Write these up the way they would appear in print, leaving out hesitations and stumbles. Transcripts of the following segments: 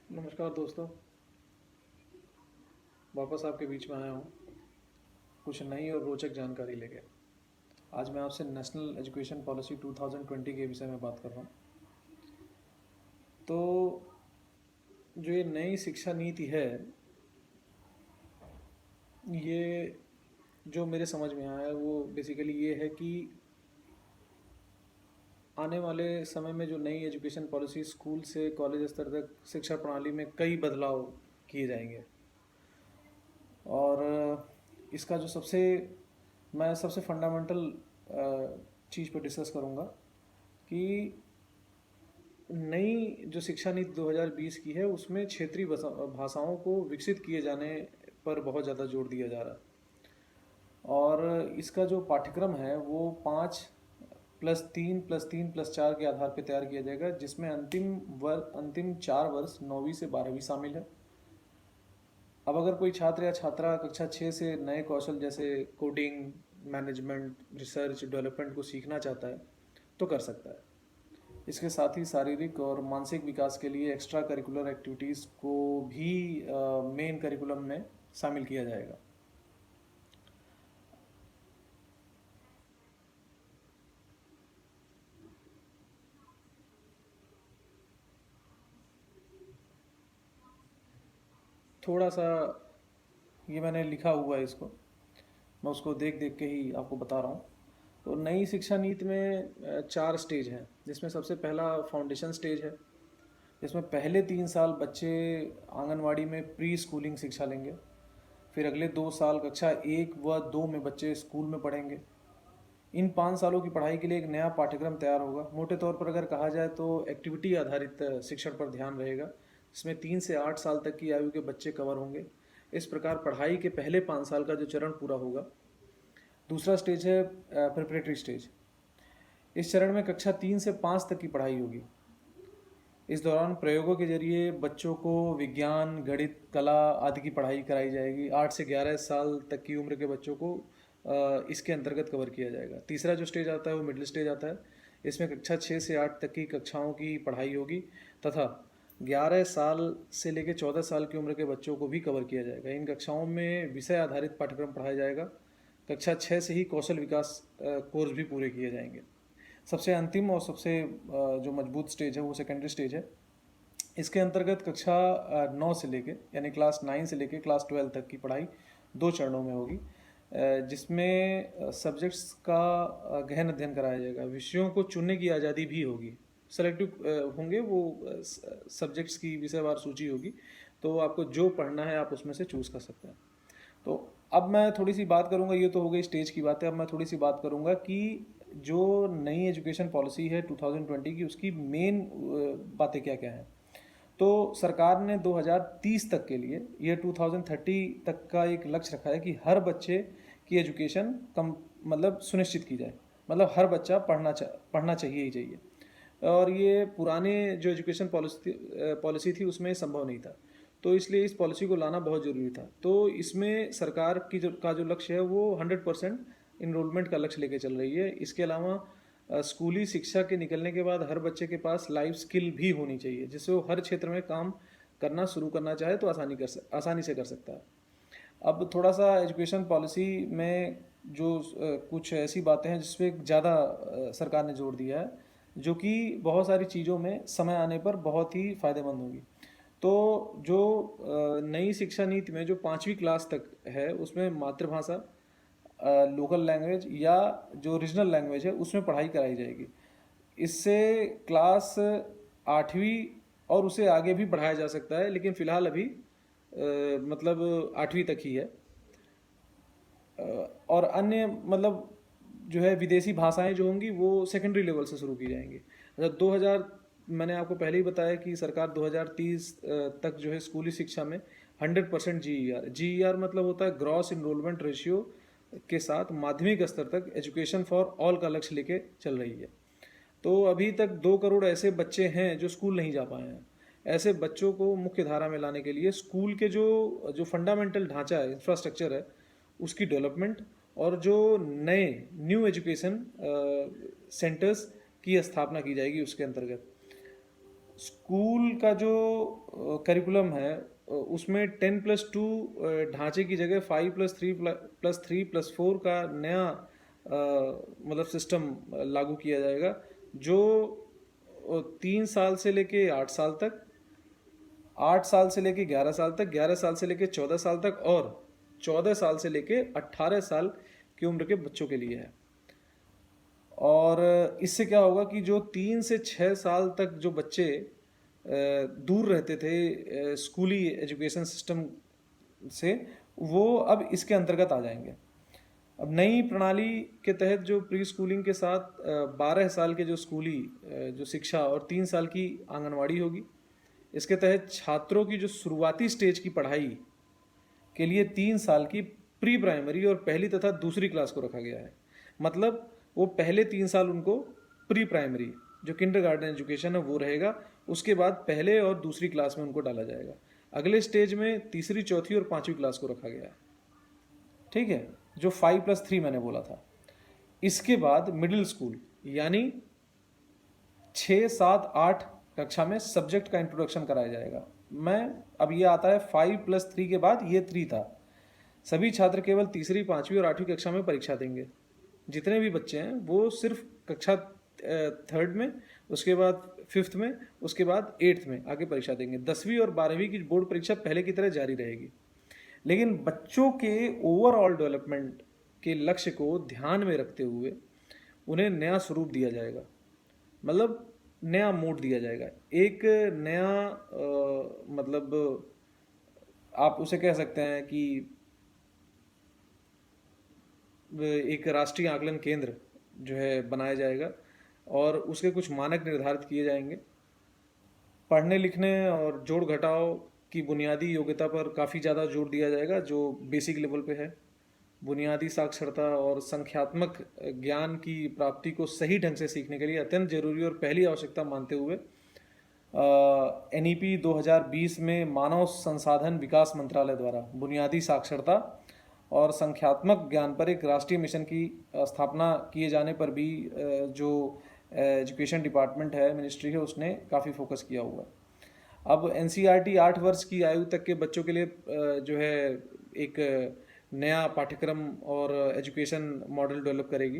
नमस्कार दोस्तों। वापस आपके बीच में आया हूँ कुछ नई और रोचक जानकारी लेके। आज मैं आपसे नेशनल एजुकेशन पॉलिसी 2020 के विषय में बात कर रहा हूँ। तो जो ये नई शिक्षा नीति है, ये जो मेरे समझ में आया है वो बेसिकली ये है कि आने वाले समय में जो नई एजुकेशन पॉलिसी स्कूल से कॉलेज स्तर तक शिक्षा प्रणाली में कई बदलाव किए जाएंगे। और इसका जो मैं सबसे फंडामेंटल चीज़ पर डिस्कस करूँगा कि नई जो शिक्षा नीति 2020 की है उसमें क्षेत्रीय भाषाओं को विकसित किए जाने पर बहुत ज़्यादा जोर दिया जा रहा है। और इसका जो पाठ्यक्रम है वो 5+3+3+4 के आधार पर तैयार किया जाएगा, जिसमें अंतिम 4 वर्ष 9वीं से 12वीं शामिल है। अब अगर कोई छात्र या छात्रा कक्षा 6 से नए कौशल जैसे कोडिंग, मैनेजमेंट, रिसर्च, डेवलपमेंट को सीखना चाहता है तो कर सकता है। इसके साथ ही शारीरिक और मानसिक विकास के लिए एक्स्ट्रा करिकुलर एक्टिविटीज़ को भी मेन करिकुलम में शामिल किया जाएगा। थोड़ा सा ये मैंने लिखा हुआ है, इसको मैं उसको देख देख के ही आपको बता रहा हूँ। तो नई शिक्षा नीति में 4 स्टेज हैं, जिसमें सबसे पहला फाउंडेशन स्टेज है, जिसमें पहले 3 साल बच्चे आंगनवाड़ी में प्री स्कूलिंग शिक्षा लेंगे। फिर अगले 2 साल कक्षा 1 व 2 में बच्चे स्कूल में पढ़ेंगे। इन 5 सालों की पढ़ाई के लिए एक नया पाठ्यक्रम तैयार होगा। मोटे तौर पर अगर कहा जाए तो एक्टिविटी आधारित शिक्षण पर ध्यान रहेगा, जिसमें 3 से 8 साल तक की आयु के बच्चे कवर होंगे। इस प्रकार पढ़ाई के पहले 5 साल का जो चरण पूरा होगा। दूसरा स्टेज है प्रिपरेटरी स्टेज। इस चरण में कक्षा 3 से 5 तक की पढ़ाई होगी। इस दौरान प्रयोगों के जरिए बच्चों को विज्ञान, गणित, कला आदि की पढ़ाई कराई जाएगी। 8 से 11 साल तक की उम्र के बच्चों को इसके अंतर्गत कवर किया जाएगा। तीसरा जो स्टेज आता है वो मिडिल स्टेज आता है। इसमें कक्षा 6 से 8 तक की कक्षाओं की पढ़ाई होगी तथा 11 साल से लेकर 14 साल की उम्र के बच्चों को भी कवर किया जाएगा। इन कक्षाओं में विषय आधारित पाठ्यक्रम पढ़ाया जाएगा। कक्षा 6 से ही कौशल विकास कोर्स भी पूरे किए जाएंगे। सबसे अंतिम और सबसे जो मजबूत स्टेज है वो सेकेंडरी स्टेज है। इसके अंतर्गत कक्षा 9 से लेके यानी क्लास 9 से लेके क्लास 12 तक की पढ़ाई 2 चरणों में होगी, जिसमें सब्जेक्ट्स का गहन अध्ययन कराया जाएगा। विषयों को चुनने की आज़ादी भी होगी। सेलेक्टिव होंगे वो सब्जेक्ट्स की विषयवार सूची होगी, तो आपको जो पढ़ना है आप उसमें से चूज़ कर सकते हैं। तो अब मैं थोड़ी सी बात करूंगा, ये तो हो गई स्टेज की बातें। अब मैं थोड़ी सी बात करूंगा कि जो नई एजुकेशन पॉलिसी है 2020 की, उसकी मेन बातें क्या क्या हैं। तो सरकार ने 2030 तक के लिए, ये 2030 तक का एक लक्ष्य रखा है कि हर बच्चे की एजुकेशन कम मतलब सुनिश्चित की जाए। मतलब हर बच्चा पढ़ना चाहिए ही चाहिए। और ये पुराने जो एजुकेशन पॉलिसी थी उसमें संभव नहीं था, तो इसलिए इस पॉलिसी को लाना बहुत ज़रूरी था। तो इसमें सरकार की जो लक्ष्य है वो 100% इनरोलमेंट का लक्ष्य लेके चल रही है। इसके अलावा स्कूली शिक्षा के निकलने के बाद हर बच्चे के पास लाइफ स्किल भी होनी चाहिए, जिससे वो हर क्षेत्र में काम करना शुरू करना चाहे तो आसानी से कर सकता है। अब थोड़ा सा एजुकेशन पॉलिसी में जो कुछ ऐसी बातें हैं जिस पर ज़्यादा सरकार ने जोर दिया है, जो कि बहुत सारी चीज़ों में समय आने पर बहुत ही फ़ायदेमंद होगी। तो जो नई शिक्षा नीति में जो 5वीं क्लास तक है उसमें मातृभाषा, लोकल लैंग्वेज या जो रीजनल लैंग्वेज है उसमें पढ़ाई कराई जाएगी। इससे क्लास 8वीं और उसे आगे भी बढ़ाया जा सकता है, लेकिन फ़िलहाल अभी मतलब 8वीं तक ही है। और अन्य मतलब जो है विदेशी भाषाएं जो होंगी वो सेकेंडरी लेवल से शुरू की जाएंगी। अच्छा, 2000 मैंने आपको पहले ही बताया कि सरकार 2030 तक जो है स्कूली शिक्षा में 100% जीईआर मतलब होता है ग्रॉस इनरोलमेंट रेशियो के साथ माध्यमिक स्तर तक एजुकेशन फॉर ऑल का लक्ष्य लेके चल रही है। तो अभी तक 2 करोड़ ऐसे बच्चे हैं जो स्कूल नहीं जा पाए हैं। ऐसे बच्चों को मुख्य धारा में लाने के लिए स्कूल के जो फंडामेंटल ढांचा है, इंफ्रास्ट्रक्चर है, उसकी डेवलपमेंट और जो नए न्यू एजुकेशन सेंटर्स की स्थापना की जाएगी उसके अंतर्गत। स्कूल का जो करिकुलम है उसमें 10+2 ढांचे की जगह 5+3+3+4 का नया मतलब सिस्टम लागू किया जाएगा, जो 3 साल से लेके 8 साल तक, 8 साल से लेके 11 साल तक, 11 साल से लेके 14 साल तक, और 14 साल से लेके 18 साल की उम्र के बच्चों के लिए है। और इससे क्या होगा कि जो 3 से 6 साल तक जो बच्चे दूर रहते थे स्कूली एजुकेशन सिस्टम से, वो अब इसके अंतर्गत आ जाएंगे। अब नई प्रणाली के तहत जो प्री स्कूलिंग के साथ 12 साल के जो स्कूली जो शिक्षा और 3 साल की आंगनवाड़ी होगी, इसके तहत छात्रों की जो शुरुआती स्टेज की पढ़ाई के लिए 3 साल की प्री प्राइमरी और पहली तथा दूसरी क्लास को रखा गया है। मतलब वो पहले 3 साल उनको प्री प्राइमरी जो किंडरगार्टन एजुकेशन है वो रहेगा, उसके बाद पहले और दूसरी क्लास में उनको डाला जाएगा। अगले स्टेज में तीसरी, चौथी और पांचवी क्लास को रखा गया है। ठीक है, जो 5+3 मैंने बोला था। इसके बाद मिडिल स्कूल यानी 6, 7, 8 कक्षा में सब्जेक्ट का इंट्रोडक्शन कराया जाएगा। मैं अब ये आता है 5+3 के बाद, ये 3 था। सभी छात्र केवल तीसरी, पांचवी और 8वीं कक्षा में परीक्षा देंगे। जितने भी बच्चे हैं वो सिर्फ कक्षा 3rd में, उसके बाद 5th में, उसके बाद 8th में आगे परीक्षा देंगे। 10वीं और 12वीं की बोर्ड परीक्षा पहले की तरह जारी रहेगी, लेकिन बच्चों के ओवरऑल डेवलपमेंट के लक्ष्य को ध्यान में रखते हुए उन्हें नया स्वरूप दिया जाएगा, मतलब नया मोड दिया जाएगा। एक नया मतलब आप उसे कह सकते हैं कि एक राष्ट्रीय आकलन केंद्र जो है बनाया जाएगा और उसके कुछ मानक निर्धारित किए जाएंगे। पढ़ने लिखने और जोड़ घटाव की बुनियादी योग्यता पर काफ़ी ज़्यादा जोर दिया जाएगा, जो बेसिक लेवल पे है। बुनियादी साक्षरता और संख्यात्मक ज्ञान की प्राप्ति को सही ढंग से सीखने के लिए अत्यंत जरूरी और पहली आवश्यकता मानते हुए NEP 2020 में मानव संसाधन विकास मंत्रालय द्वारा बुनियादी साक्षरता और संख्यात्मक ज्ञान पर एक राष्ट्रीय मिशन की स्थापना किए जाने पर भी जो एजुकेशन डिपार्टमेंट है, मिनिस्ट्री है, उसने काफ़ी फोकस किया हुआ है। अब NCERT 8 वर्ष की आयु तक के बच्चों के लिए जो है एक नया पाठ्यक्रम और एजुकेशन मॉडल डेवलप करेगी।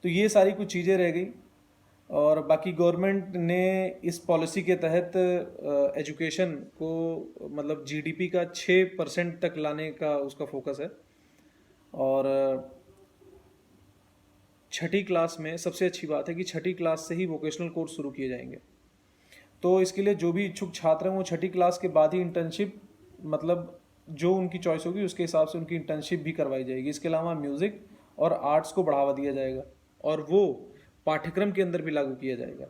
तो ये सारी कुछ चीज़ें रह गई, और बाकी गवर्नमेंट ने इस पॉलिसी के तहत एजुकेशन को मतलब GDP का 6% तक लाने का उसका फोकस है। और छठी क्लास में सबसे अच्छी बात है कि छठी क्लास से ही वोकेशनल कोर्स शुरू किए जाएंगे। तो इसके लिए जो भी इच्छुक छात्र हैं वो छठी क्लास के बाद ही इंटर्नशिप, मतलब जो उनकी चॉइस होगी उसके हिसाब से उनकी इंटर्नशिप भी करवाई जाएगी। इसके अलावा म्यूज़िक और आर्ट्स को बढ़ावा दिया जाएगा और वो पाठ्यक्रम के अंदर भी लागू किया जाएगा।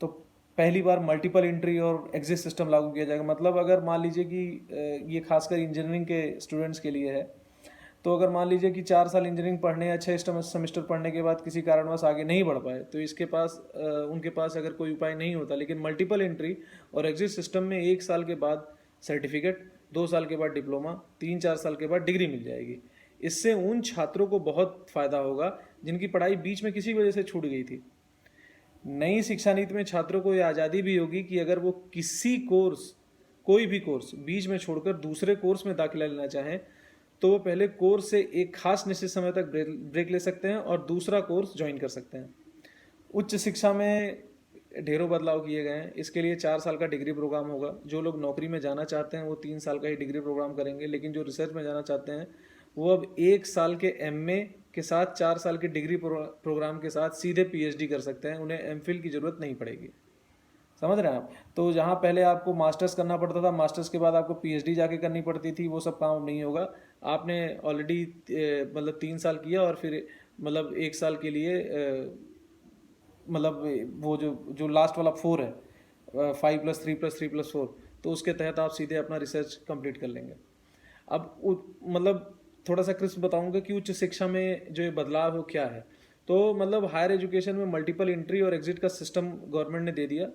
तो पहली बार मल्टीपल एंट्री और एग्जिट सिस्टम लागू किया जाएगा। मतलब अगर मान लीजिए कि ये खासकर इंजीनियरिंग के स्टूडेंट्स के लिए है, तो अगर मान लीजिए कि 4 साल इंजीनियरिंग पढ़ने या 6 सेमेस्टर पढ़ने के बाद किसी कारणवश आगे नहीं बढ़ पाए, तो इसके पास उनके पास अगर कोई उपाय नहीं होता, लेकिन मल्टीपल एंट्री और एग्जिट सिस्टम में 1 साल के बाद सर्टिफिकेट, 2 साल के बाद डिप्लोमा, 3-4 साल के बाद डिग्री मिल जाएगी। इससे उन छात्रों को बहुत फ़ायदा होगा जिनकी पढ़ाई बीच में किसी वजह से छूट गई थी। नई शिक्षा नीति में छात्रों को यह आज़ादी भी होगी कि अगर वो किसी कोर्स, कोई भी कोर्स बीच में छोड़कर दूसरे कोर्स में दाखिला लेना चाहें, तो वो पहले कोर्स से एक खास निश्चित समय तक ब्रेक ले सकते हैं और दूसरा कोर्स ज्वाइन कर सकते हैं। उच्च शिक्षा में ढेरों बदलाव किए गए हैं। इसके लिए 4 साल का डिग्री प्रोग्राम होगा। जो लोग नौकरी में जाना चाहते हैं वो 3 साल का ही डिग्री प्रोग्राम करेंगे, लेकिन जो रिसर्च में जाना चाहते हैं वो अब 1 साल के MA के साथ 4 साल के डिग्री प्रोग्राम के साथ सीधे PhD कर सकते हैं। उन्हें MPhil की ज़रूरत नहीं पड़ेगी। समझ रहे हैं आप? तो जहाँ पहले आपको मास्टर्स करना पड़ता था, मास्टर्स के बाद आपको PhD जाके करनी पड़ती थी, वो सब काम नहीं होगा। आपने ऑलरेडी मतलब 3 साल किया और फिर मतलब 1 साल के लिए मतलब वो जो लास्ट वाला 4 है, 5+3+3+4, तो उसके तहत आप सीधे अपना रिसर्च कंप्लीट कर लेंगे। अब मतलब थोड़ा सा क्रिस्प बताऊंगा कि उच्च शिक्षा में जो ये बदलाव हो क्या है। तो मतलब हायर एजुकेशन में मल्टीपल एंट्री और एग्जिट का सिस्टम गवर्नमेंट ने दे दिया,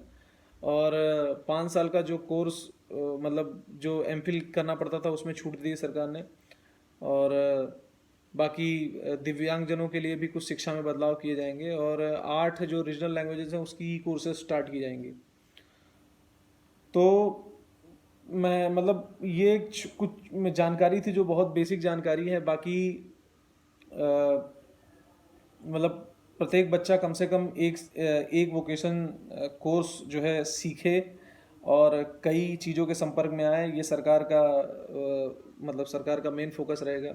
और 5 साल का जो कोर्स मतलब जो MPhil करना पड़ता था उसमें छूट दी सरकार ने। और बाकी दिव्यांगजनों के लिए भी कुछ शिक्षा में बदलाव किए जाएंगे, और 8 जो रीजनल लैंग्वेजेस हैं उसकी कोर्सेज स्टार्ट की जाएंगी। तो मैं मतलब ये कुछ जानकारी थी जो बहुत बेसिक जानकारी है। बाकी मतलब प्रत्येक बच्चा कम से कम एक वोकेशन कोर्स जो है सीखे और कई चीज़ों के संपर्क में आए, ये सरकार का मतलब सरकार का मेन फोकस रहेगा।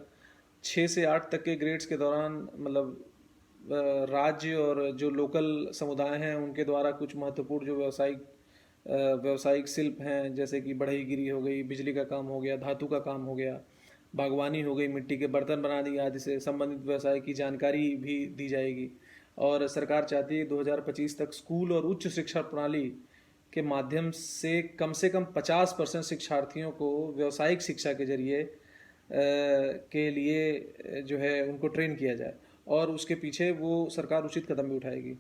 6 से 8 तक के ग्रेड्स के दौरान मतलब राज्य और जो लोकल समुदाय हैं उनके द्वारा कुछ महत्वपूर्ण जो व्यावसायिक शिल्प हैं, जैसे कि बढ़ईगिरी हो गई, बिजली का काम हो गया, धातु का काम हो गया, बागवानी हो गई, मिट्टी के बर्तन बनाने आदि से संबंधित व्यवसाय की जानकारी भी दी जाएगी। और सरकार चाहती है 2025 तक स्कूल और उच्च शिक्षा प्रणाली के माध्यम से कम 50% शिक्षार्थियों को व्यावसायिक शिक्षा के जरिए के लिए जो है उनको ट्रेन किया जाए, और उसके पीछे वो सरकार उचित कदम भी उठाएगी।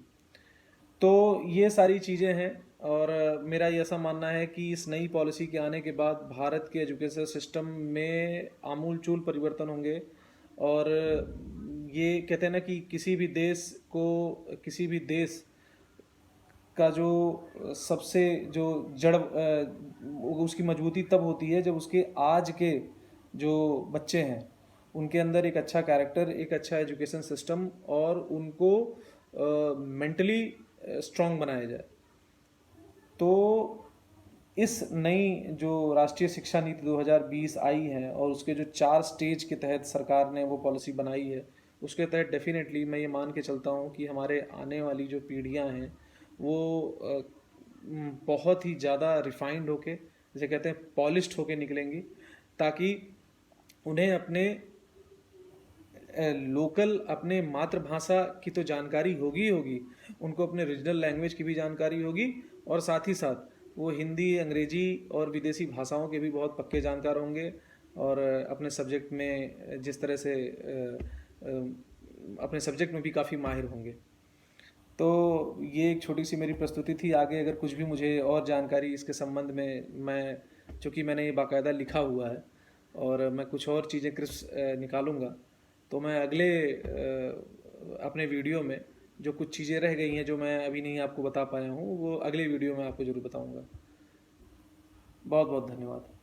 तो ये सारी चीज़ें हैं, और मेरा ये ऐसा मानना है कि इस नई पॉलिसी के आने के बाद भारत के एजुकेशन सिस्टम में आमूलचूल परिवर्तन होंगे। और ये कहते हैं ना कि किसी भी देश का जो सबसे जो जड़ उसकी मजबूती तब होती है जब उसके आज के जो बच्चे हैं उनके अंदर एक अच्छा कैरेक्टर, एक अच्छा एजुकेशन सिस्टम और उनको मेंटली स्ट्रांग बनाया जाए। तो इस नई जो राष्ट्रीय शिक्षा नीति 2020 आई है और उसके जो 4 स्टेज के तहत सरकार ने वो पॉलिसी बनाई है, उसके तहत डेफिनेटली मैं ये मान के चलता हूँ कि हमारे आने वाली जो पीढ़ियाँ हैं वो बहुत ही ज़्यादा रिफाइंड होके, जैसे कहते हैं पॉलिश्ड होके निकलेंगी, ताकि उन्हें अपने लोकल अपने मातृभाषा की तो जानकारी होगी ही होगी, उनको अपने रीजनल लैंग्वेज की भी जानकारी होगी, और साथ ही साथ वो हिंदी, अंग्रेजी और विदेशी भाषाओं के भी बहुत पक्के जानकार होंगे, और अपने सब्जेक्ट में जिस तरह से अपने सब्जेक्ट में भी काफ़ी माहिर होंगे। तो ये एक छोटी सी मेरी प्रस्तुति थी। आगे अगर कुछ भी मुझे और जानकारी इसके संबंध में, मैं चूँकि मैंने ये बाकायदा लिखा हुआ है और मैं कुछ और चीज़ें क्रिप्स निकालूंगा, तो मैं अगले अपने वीडियो में जो कुछ चीज़ें रह गई हैं जो मैं अभी नहीं आपको बता पाया हूँ, वो अगले वीडियो में आपको ज़रूर बताऊँगा। बहुत बहुत धन्यवाद।